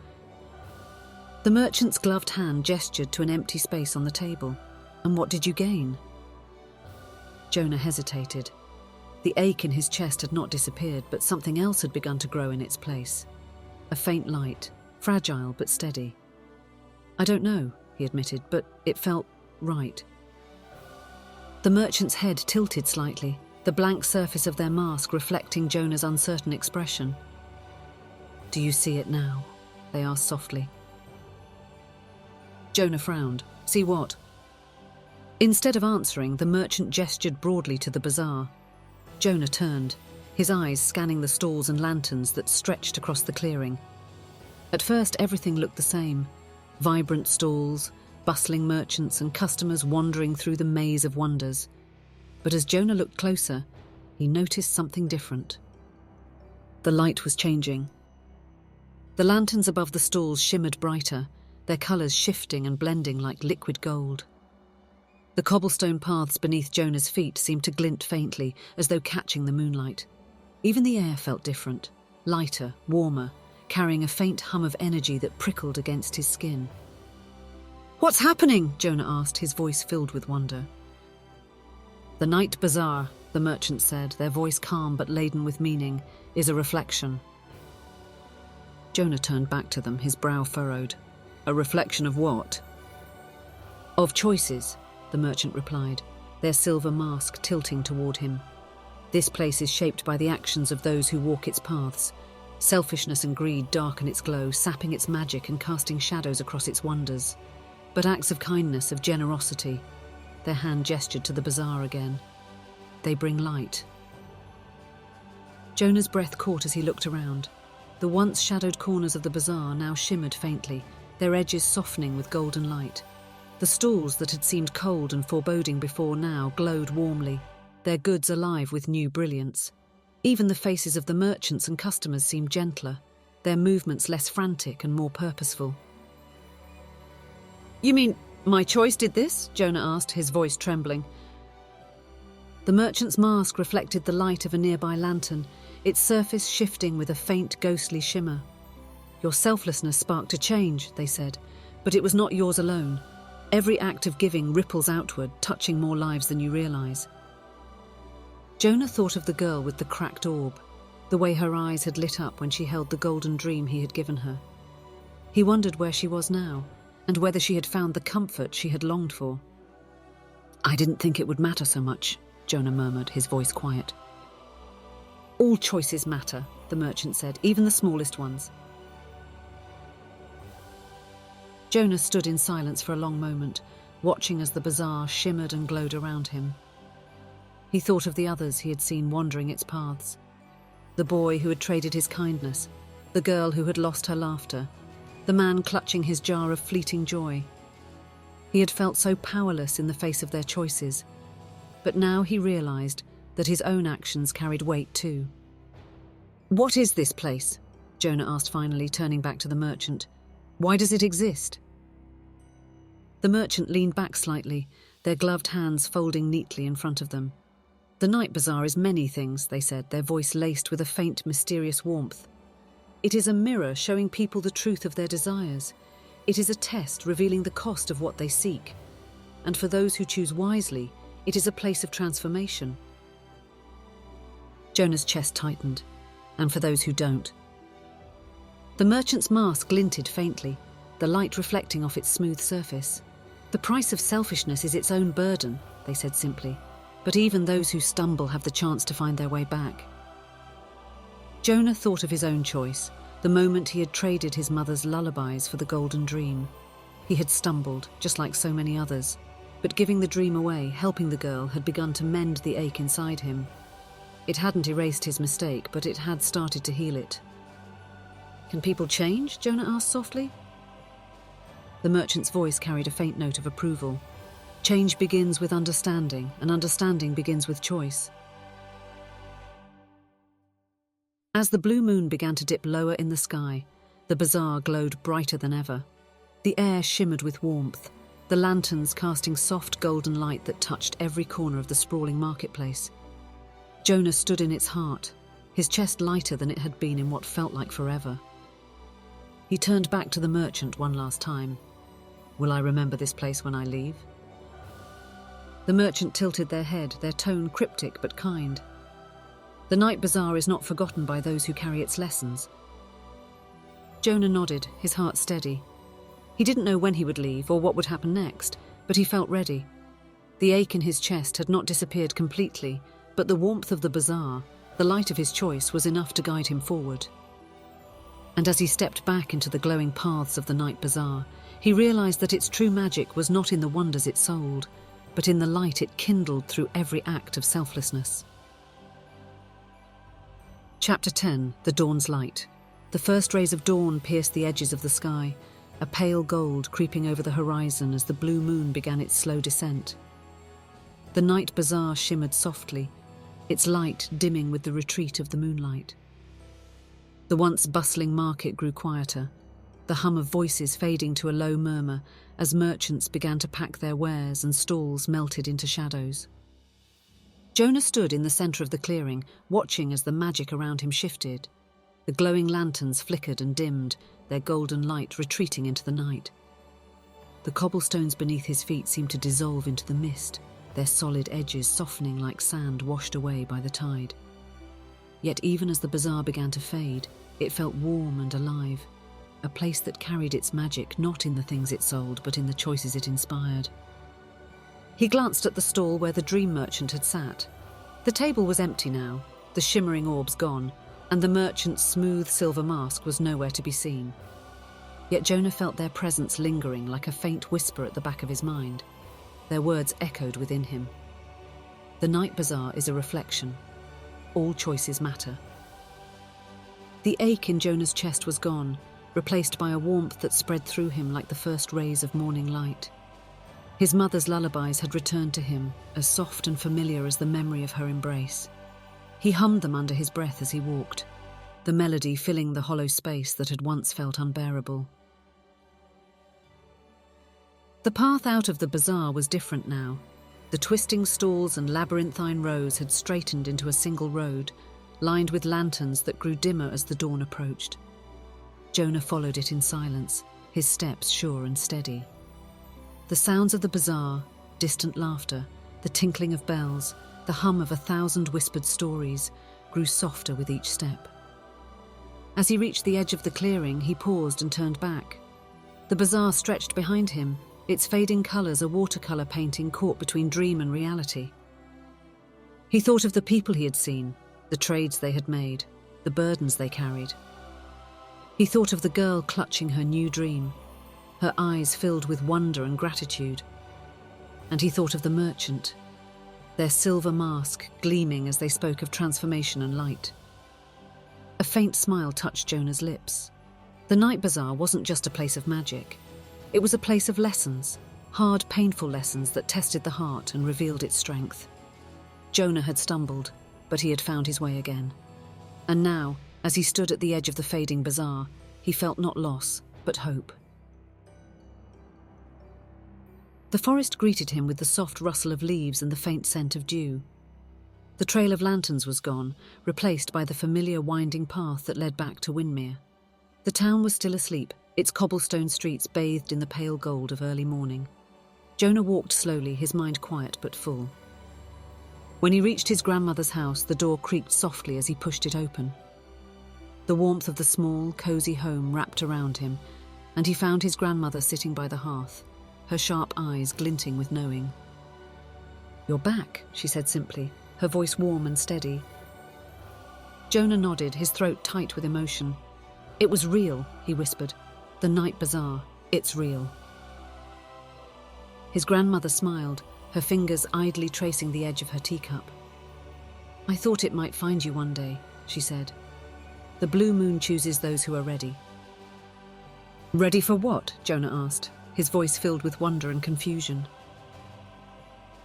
The merchant's gloved hand gestured to an empty space on the table. "And what did you gain?" Jonah hesitated. The ache in his chest had not disappeared, but something else had begun to grow in its place. A faint light, fragile but steady. "I don't know," he admitted, "but it felt right." The merchant's head tilted slightly, the blank surface of their mask reflecting Jonah's uncertain expression. "Do you see it now?" they asked softly. Jonah frowned. "See what?" Instead of answering, the merchant gestured broadly to the bazaar. Jonah turned, his eyes scanning the stalls and lanterns that stretched across the clearing. At first, everything looked the same. Vibrant stalls, bustling merchants, and customers wandering through the maze of wonders. But as Jonah looked closer, he noticed something different. The light was changing. The lanterns above the stalls shimmered brighter, their colours shifting and blending like liquid gold. The cobblestone paths beneath Jonah's feet seemed to glint faintly, as though catching the moonlight. Even the air felt different, lighter, warmer, carrying a faint hum of energy that prickled against his skin. "What's happening?" Jonah asked, his voice filled with wonder. "The Night Bazaar," the merchant said, their voice calm but laden with meaning, "is a reflection." Jonah turned back to them, his brow furrowed. "A reflection of what?" "Of choices," the merchant replied, their silver mask tilting toward him. "This place is shaped by the actions of those who walk its paths. Selfishness and greed darken its glow, sapping its magic and casting shadows across its wonders. But acts of kindness, of generosity," their hand gestured to the bazaar again, "they bring light." Jonah's breath caught as he looked around. The once shadowed corners of the bazaar now shimmered faintly, their edges softening with golden light. The stalls that had seemed cold and foreboding before now glowed warmly, their goods alive with new brilliance. Even the faces of the merchants and customers seemed gentler, their movements less frantic and more purposeful. "You mean my choice did this?" Jonah asked, his voice trembling. The merchant's mask reflected the light of a nearby lantern, its surface shifting with a faint ghostly shimmer. "Your selflessness sparked a change," they said, "but it was not yours alone. Every act of giving ripples outward, touching more lives than you realise." Jonah thought of the girl with the cracked orb, the way her eyes had lit up when she held the golden dream he had given her. He wondered where she was now, and whether she had found the comfort she had longed for. "I didn't think it would matter so much," Jonah murmured, his voice quiet. "All choices matter," the merchant said, "even the smallest ones." Jonah stood in silence for a long moment, watching as the bazaar shimmered and glowed around him. He thought of the others he had seen wandering its paths. The boy who had traded his kindness, the girl who had lost her laughter, the man clutching his jar of fleeting joy. He had felt so powerless in the face of their choices, but now he realised that his own actions carried weight too. "What is this place?" Jonah asked finally, turning back to the merchant. "Why does it exist?" The merchant leaned back slightly, their gloved hands folding neatly in front of them. "The Night Bazaar is many things," they said, their voice laced with a faint, mysterious warmth. "It is a mirror showing people the truth of their desires. It is a test revealing the cost of what they seek. and for those who choose wisely, it is a place of transformation. Jonah's chest tightened, and for those who don't. The merchant's mask glinted faintly, the light reflecting off its smooth surface. The price of selfishness is its own burden, they said simply, but even those who stumble have the chance to find their way back. Jonah thought of his own choice, the moment he had traded his mother's lullabies for the golden dream. He had stumbled, just like so many others, but giving the dream away, helping the girl, had begun to mend the ache inside him. It hadn't erased his mistake, but it had started to heal it. "Can people change?" Jonah asked softly. The merchant's voice carried a faint note of approval. "Change begins with understanding, and understanding begins with choice." As the blue moon began to dip lower in the sky, the bazaar glowed brighter than ever. The air shimmered with warmth, the lanterns casting soft golden light that touched every corner of the sprawling marketplace. Jonah stood in its heart, his chest lighter than it had been in what felt like forever. He turned back to the merchant one last time. "Will I remember this place when I leave?" The merchant tilted their head, their tone cryptic but kind. "The Night Bazaar is not forgotten by those who carry its lessons." Jonah nodded, his heart steady. He didn't know when he would leave or what would happen next, but he felt ready. The ache in his chest had not disappeared completely, but the warmth of the bazaar, the light of his choice, was enough to guide him forward. And as he stepped back into the glowing paths of the Night Bazaar, he realized that its true magic was not in the wonders it sold, but in the light it kindled through every act of selflessness. Chapter 10. The Dawn's Light. The first rays of dawn pierced the edges of the sky, a pale gold creeping over the horizon as the blue moon began its slow descent. The Night Bazaar shimmered softly, its light dimming with the retreat of the moonlight. The once bustling market grew quieter, the hum of voices fading to a low murmur as merchants began to pack their wares and stalls melted into shadows. Jonah stood in the centre of the clearing, watching as the magic around him shifted. The glowing lanterns flickered and dimmed, their golden light retreating into the night. The cobblestones beneath his feet seemed to dissolve into the mist, their solid edges softening like sand washed away by the tide. Yet even as the bazaar began to fade, it felt warm and alive, a place that carried its magic not in the things it sold, but in the choices it inspired. He glanced at the stall where the dream merchant had sat. The table was empty now, the shimmering orbs gone, and the merchant's smooth silver mask was nowhere to be seen. Yet Jonah felt their presence lingering like a faint whisper at the back of his mind. Their words echoed within him. The Night Bazaar is a reflection. All choices matter. The ache in Jonah's chest was gone, replaced by a warmth that spread through him like the first rays of morning light. His mother's lullabies had returned to him, as soft and familiar as the memory of her embrace. He hummed them under his breath as he walked, the melody filling the hollow space that had once felt unbearable. The path out of the bazaar was different now. The twisting stalls and labyrinthine rows had straightened into a single road, lined with lanterns that grew dimmer as the dawn approached. Jonah followed it in silence, his steps sure and steady. The sounds of the bazaar, distant laughter, the tinkling of bells, the hum of 1,000 whispered stories, grew softer with each step. As he reached the edge of the clearing, he paused and turned back. The bazaar stretched behind him, its fading colours a watercolour painting caught between dream and reality. He thought of the people he had seen, the trades they had made, the burdens they carried. He thought of the girl clutching her new dream, her eyes filled with wonder and gratitude. And he thought of the merchant, their silver mask gleaming as they spoke of transformation and light. A faint smile touched Jonah's lips. The Night Bazaar wasn't just a place of magic. It was a place of lessons, hard, painful lessons that tested the heart and revealed its strength. Jonah had stumbled, but he had found his way again. And now, as he stood at the edge of the fading bazaar, he felt not loss, but hope. The forest greeted him with the soft rustle of leaves and the faint scent of dew. The trail of lanterns was gone, replaced by the familiar winding path that led back to Windmere. The town was still asleep, its cobblestone streets bathed in the pale gold of early morning. Jonah walked slowly, his mind quiet but full. When he reached his grandmother's house, the door creaked softly as he pushed it open. The warmth of the small, cosy home wrapped around him, and he found his grandmother sitting by the hearth, her sharp eyes glinting with knowing. "You're back," she said simply, her voice warm and steady. Jonah nodded, his throat tight with emotion. "It was real," he whispered. "The Night Bazaar, it's real." His grandmother smiled, her fingers idly tracing the edge of her teacup. "I thought it might find you one day," she said. "The blue moon chooses those who are ready." "Ready for what?" Jonah asked, his voice filled with wonder and confusion.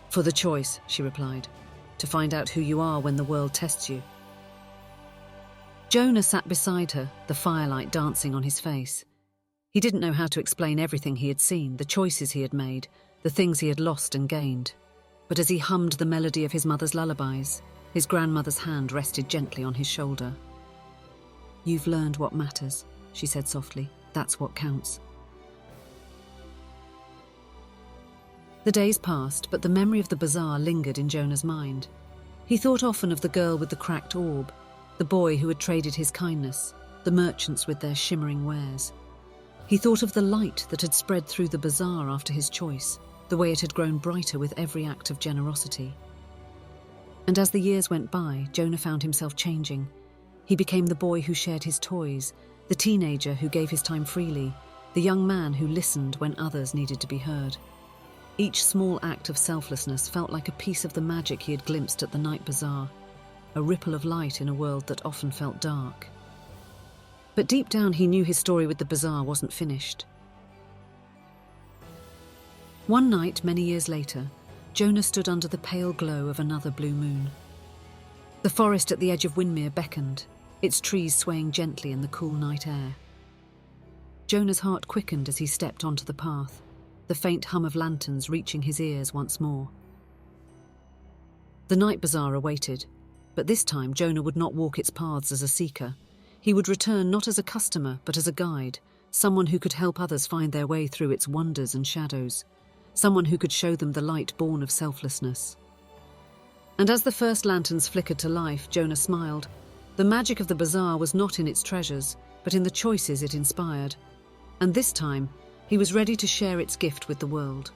"For the choice," she replied, "to find out who you are when the world tests you." Jonah sat beside her, the firelight dancing on his face. He didn't know how to explain everything he had seen, the choices he had made, the things he had lost and gained. But as he hummed the melody of his mother's lullabies, his grandmother's hand rested gently on his shoulder. "You've learned what matters," she said softly. "That's what counts." The days passed, but the memory of the bazaar lingered in Jonah's mind. He thought often of the girl with the cracked orb, the boy who had traded his kindness, the merchants with their shimmering wares. He thought of the light that had spread through the bazaar after his choice, the way it had grown brighter with every act of generosity. And as the years went by, Jonah found himself changing. He became the boy who shared his toys, the teenager who gave his time freely, the young man who listened when others needed to be heard. Each small act of selflessness felt like a piece of the magic he had glimpsed at the Night Bazaar, a ripple of light in a world that often felt dark. But deep down he knew his story with the bazaar wasn't finished. One night, many years later, Jonah stood under the pale glow of another blue moon. The forest at the edge of Windmere beckoned, its trees swaying gently in the cool night air. Jonah's heart quickened as he stepped onto the path, the faint hum of lanterns reaching his ears once more. The Night Bazaar awaited, but this time Jonah would not walk its paths as a seeker. He would return not as a customer, but as a guide, someone who could help others find their way through its wonders and shadows, someone who could show them the light born of selflessness. And as the first lanterns flickered to life, Jonah smiled. The magic of the bazaar was not in its treasures, but in the choices it inspired. And this time, he was ready to share its gift with the world.